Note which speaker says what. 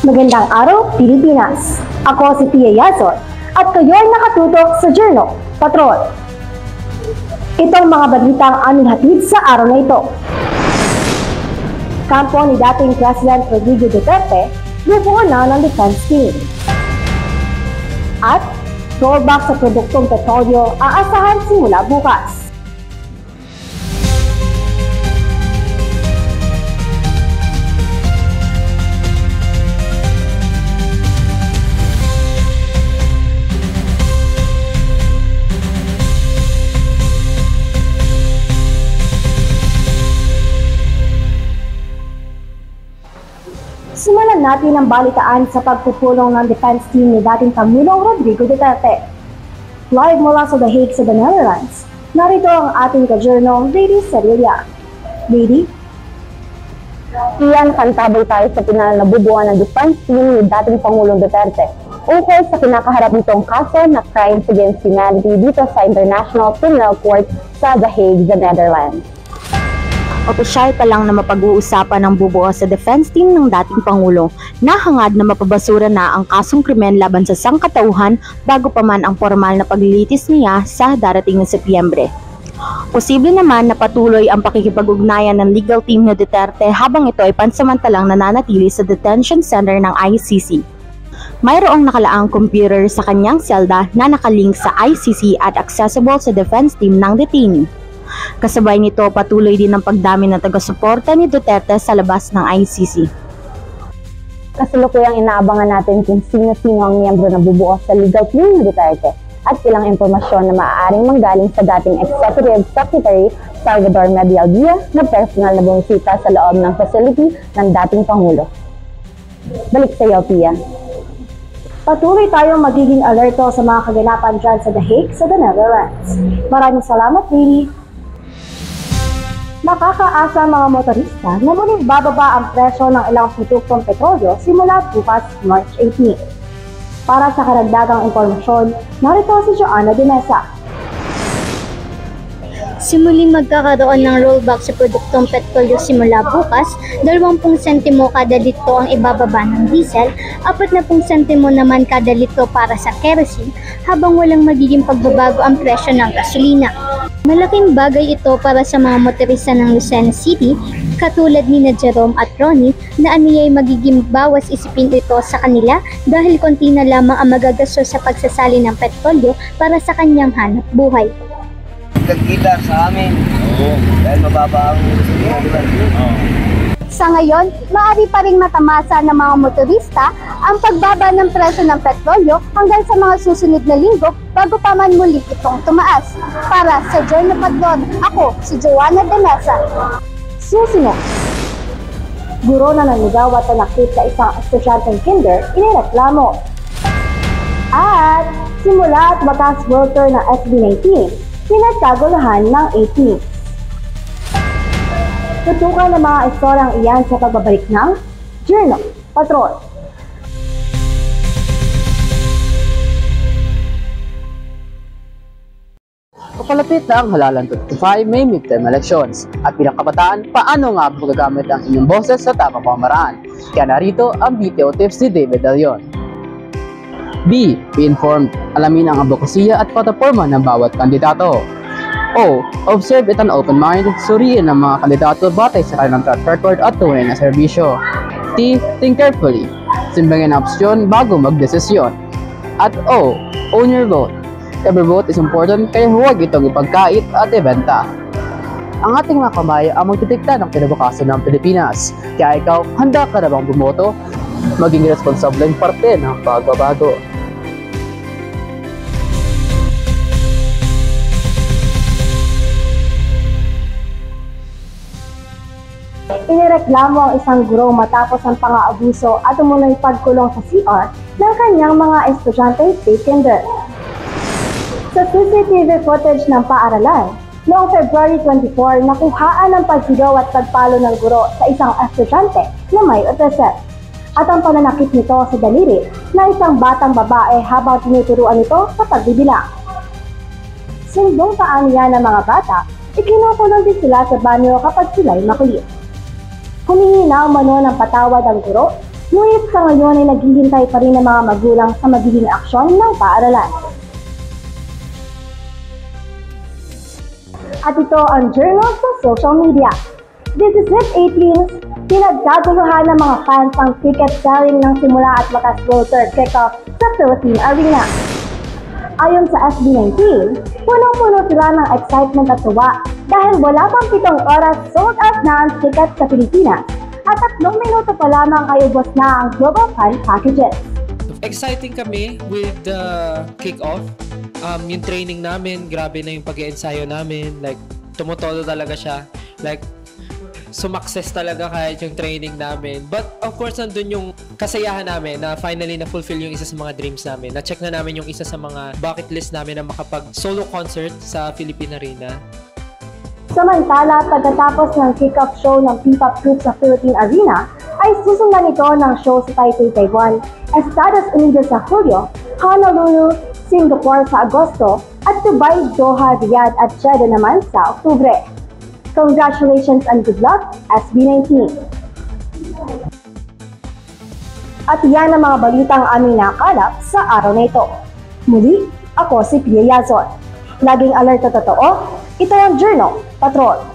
Speaker 1: Magandang araw, Pilipinas! Ako si Pia Yazon at kayo ay nakatutok sa Journal Patrol. Itong mga balitang aming hatid sa araw na ito. Kampo ni dating President Rodrigo Duterte, bubuo na ng defense team. At rollback sa produktong petrolyo aasahan simula bukas. Simulan natin ang balitaan sa pagpupulong ng defense team ni dating Pangulong Rodrigo Duterte. Live mula sa The Hague sa The Netherlands, narito ang ating ka-journal, Lady Cerilla. Lady?
Speaker 2: Iyan, kantabay tayo sa pinanabubuan ng defense team ni dating Pangulong Duterte ukol sa kinakaharap nitong kaso na crimes against humanity dito sa International Criminal Court sa The Hague, The Netherlands.
Speaker 3: Opisyal pa lang na mapag-uusapan ng bubuo sa defense team ng dating Pangulo na hangad na mapabasura na ang kasong krimen laban sa sangkatauhan bago pa man ang formal na paglilitis niya sa darating na Setyembre. Posible naman na patuloy ang pakikipag-ugnayan ng legal team ni Duterte habang ito ay pansamantalang nananatili sa detention center ng ICC. Mayroong nakalaang computer sa kanyang selda na nakalink sa ICC at accessible sa defense team ng detainee. Kasabay nito, patuloy din ang pagdami ng taga-suporta ni Duterte sa labas ng ICC.
Speaker 2: Kasalukuyang inaabangan natin kung sino-sino ang miyembro na bubuo sa legal team ni Duterte at ilang impormasyon na maaaring manggaling sa dating Executive Secretary Salvador Medialdea na personal na bumisita sa loob ng facility ng dating Pangulo. Balik sa iyo, Pia.
Speaker 1: Patuloy tayong magiging alerto sa mga kaganapan dyan sa The Hague sa The Netherlands. Maraming salamat, Lady. Nakakaasa mga motorista na muling bababa ang presyo ng ilang produktong petrolyo simula bukas March 18. Para sa karagdagang impormasyon, narito si Joanna de Mesa.
Speaker 4: Simuling magkakaroon ng rollback sa produktong petrolyo simula bukas, 20 sentimo kada litro ang ibababa ng diesel, 40 sentimo naman kada litro para sa kerosene, habang walang magiging pagbabago ang presyo ng gasolina. Malaking bagay ito para sa mga motorista ng Lucena City, katulad ni Jerome at Ronnie, na aniyay magiging bawas isipin ito sa kanila dahil konti na lamang ang magagastos sa pagsasali ng petrolyo para sa kanyang hanap buhay.
Speaker 5: Nagkita sa amin. Dahil mababa ang
Speaker 4: Sa ngayon, maaari pa ring matamasa ng mga motorista ang pagbaba ng presyo ng petrolyo hanggang sa mga susunod na linggo bago pa man muli itong tumaas. Para sa Journal Patrol, ako si Joanna de Mesa.
Speaker 1: Susunod. Guro na nanigaw at nanakit sa isang estudyanteng kinder, inireklamo. At simula at wakas voter ng SB19, pinagkaguluhan ng 18. Tutukan ng mga istoryang iyan sa pagbabalik ng Journal Patrol.
Speaker 6: Papalapit na ang halalan 25 May midterm elections at bilang kabataan, paano nga magagamit ang inyong boses sa tamang pamamaraan? Kaya narito ang BTO tips ni David De Leon. B. Be informed. Alamin ang advokasya at plataforma ng bawat kandidato. O. Observe with an open mind. Suriin ang mga kandidato batay sa kanilang track record at tunay na serbisyo. T. Think carefully. Simbangin ang opsyon bago magdesisyon. At O. Own your vote. Every vote is important kaya huwag itong ipagkait at ibenta. Ang ating mga kamay ang magtitikta ng kinabukasan ng Pilipinas. Kaya ikaw, handa ka na bang bumoto? Maging responsableng parte ng pagbabago.
Speaker 1: Inireklamo ang isang guro matapos ang pang-aabuso at umunoy pagkulong sa CR ng kanyang mga estudyanteng state kinder. Sa CCTV footage ng paaralan, noong February 24, nakuhaan ang pagsigaw at pagpalo ng guro sa isang estudyante na may autism at ang pananakit nito sa daliri ng isang batang babae habang tinuturuan ito sa pagbibilang. Sundong paan niya ng mga bata, ikinukulong din sila sa banyo kapag sila'y makulit. Humingi na umano ng patawad ang guro Ngunit sa ngayon ay naghihintay pa rin ang mga magulang sa magiging aksyon ng paaralan. At ito ang journal sa social media. This is It 18's pinagkaguluhan ng mga fans ang ticket selling ng simula at wakas World Tour kickoff sa Philippine Arena. Ayon sa SB19, punong-puno sila ng excitement at tuwa dahil wala pang 7 oras sold out na ang ticket sa Pilipinas at 3 minuto pa lamang ay ubos na ang global fan packages.
Speaker 7: Exciting kami with the kick-off. Yung training namin, grabe na yung pag-iensayo namin. Like, tumutodo talaga siya. Like, sumakses talaga kahit yung training namin. But of course, nandun yung kasayahan namin na finally na-fulfill yung isa sa mga dreams namin. Na-check na namin yung isa sa mga bucket list namin na makapag-solo concert sa Philippine Arena.
Speaker 1: Samantala, pagkatapos ng kick-off show ng P-pop group sa Philippine Arena, ay susundan ito ng show sa Taipei, Taiwan, Estados Unidos sa Hulyo, Honolulu, Singapore sa Agosto, at Dubai, Doha, Riyadh at Jeddah naman sa Oktubre. Congratulations and good luck, SB19! At yan ang mga balitang aming nakalap sa araw na ito. Muli, ako si Pia Yazon. Laging alert sa totoo, ito ang Journal Patrol.